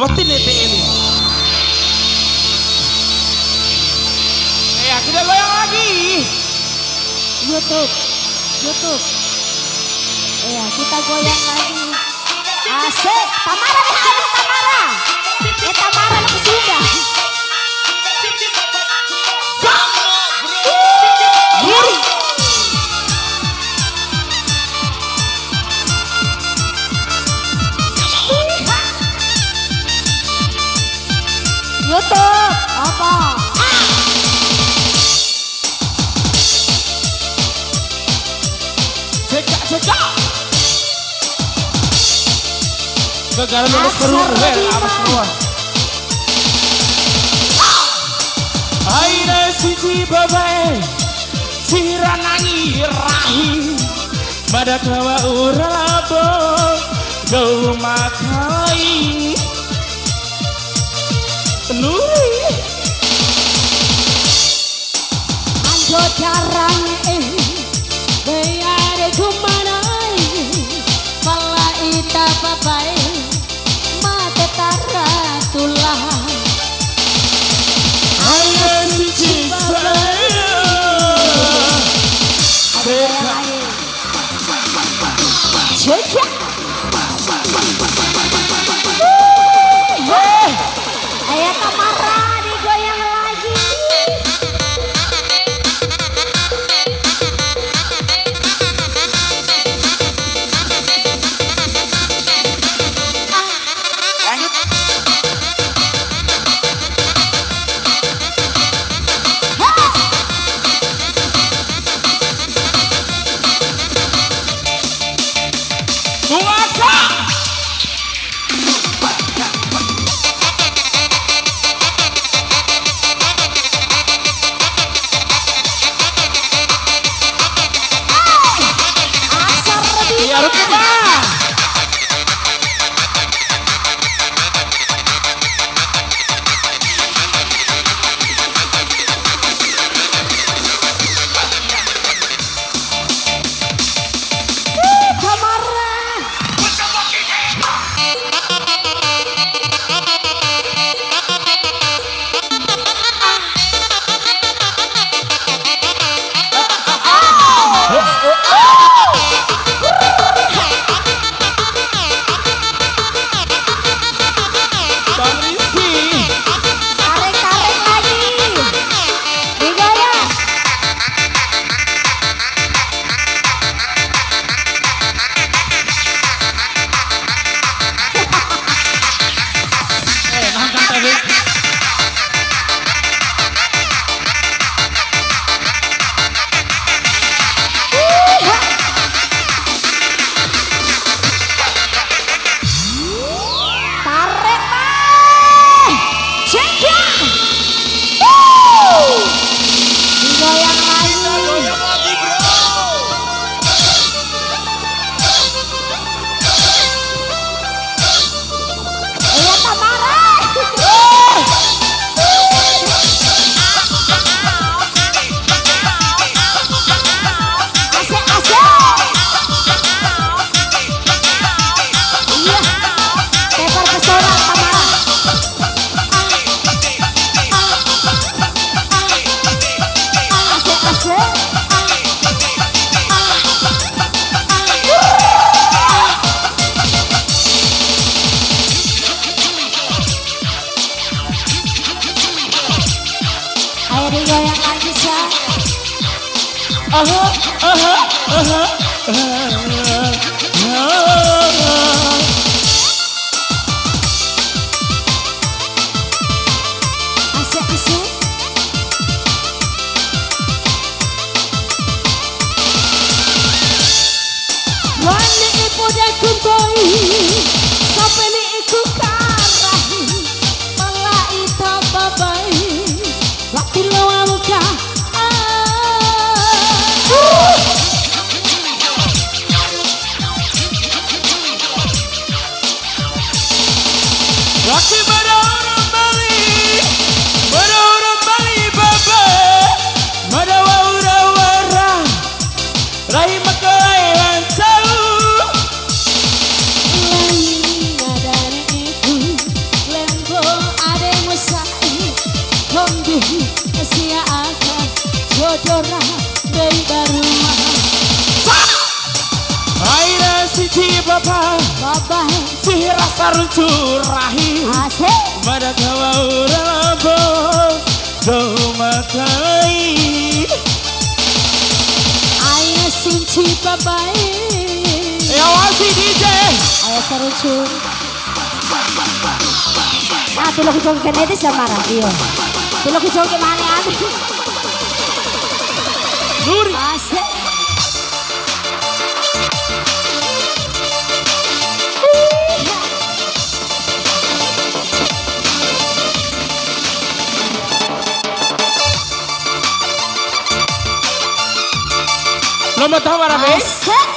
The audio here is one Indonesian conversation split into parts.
Mesti nete ini. Ya kita goyang lagi. YouTube. Iya, kita goyang lagi. Asik, Tamara nih, ayo Tamara. Tamara lagi sudah. YouTube, apa? Sejak. Negara nulis perluwer, apa semua. Aina siji babae, siranani rahi, madakawa urabo, gau makai. Nuri Anjo jarang Bayar kumanai Pala ita papai Mate taratulah Ayo siji saya Jejak Ayo Tamara digoyang lagi. lanjut. Puasa. Jodoh dari baru Aina siji baba Baba si rasa runcurahi asik pada kawa urabo do matai Aina sinci babai ya wasi DJ ayo serucur ah tulok jongken itu sama radio tulok jongken mana ada Nuri asik Lomba tahu apa be? asik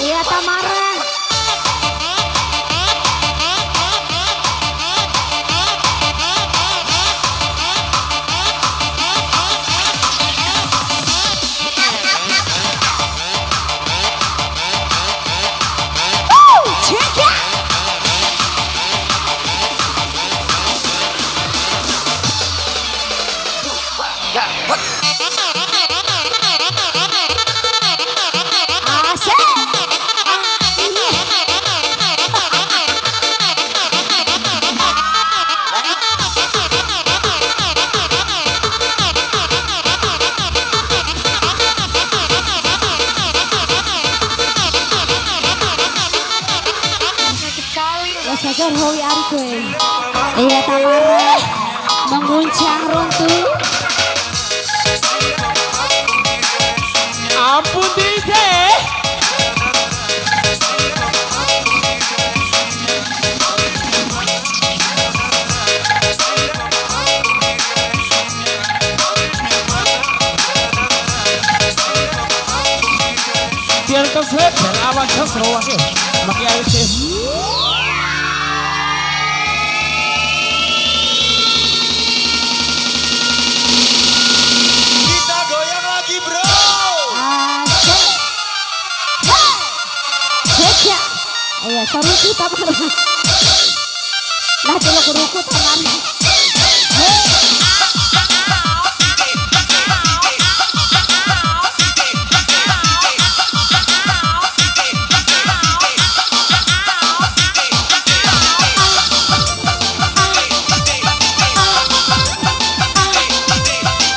iya Tamara check it asik ya saja Howi Arikwe iya Tamara menguncang runtuh Ampun DJ biar keslep dan awan seru wakil makai air sis Kita goyang lagi bro. asik check ya iya seru sih Tamara lah tulok ruku Tamara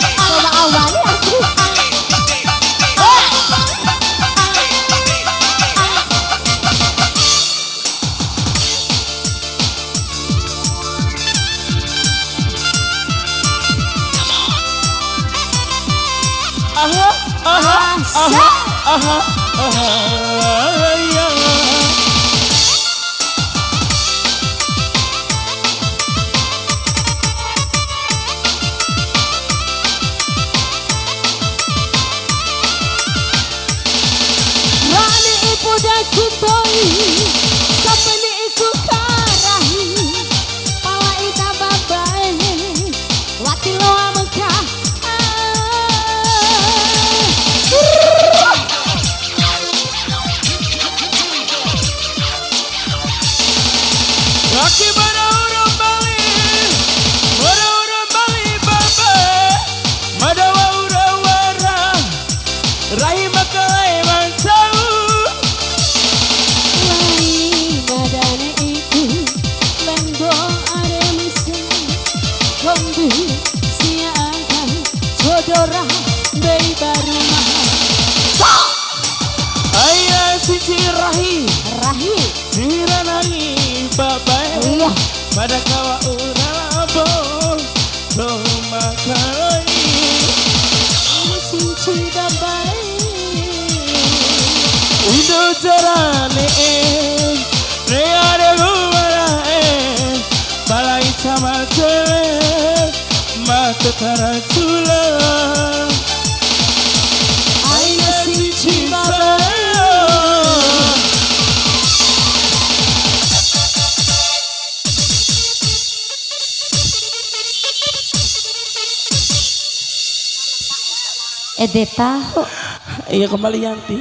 coba awali aku aha aha aha aha aha ya. Rani ibu dan kuntoi Sapeni iku karahi Pala ita babai Wati loa mekah Laki orang Bali baba, madawa urawara, rahim makai mansau. Lai badane iku Lendo are misi Kombi siakan Jodora Bei baru mahal Ayah si cirahi, Rahi ciranai baba, Iya pada kawa urabo, do makai. Sinci babai Indo jarane, reare gumara, balai sama cewek, mata tarantula. Aina sinci babai Ede tahu. Iya kembali Yanti.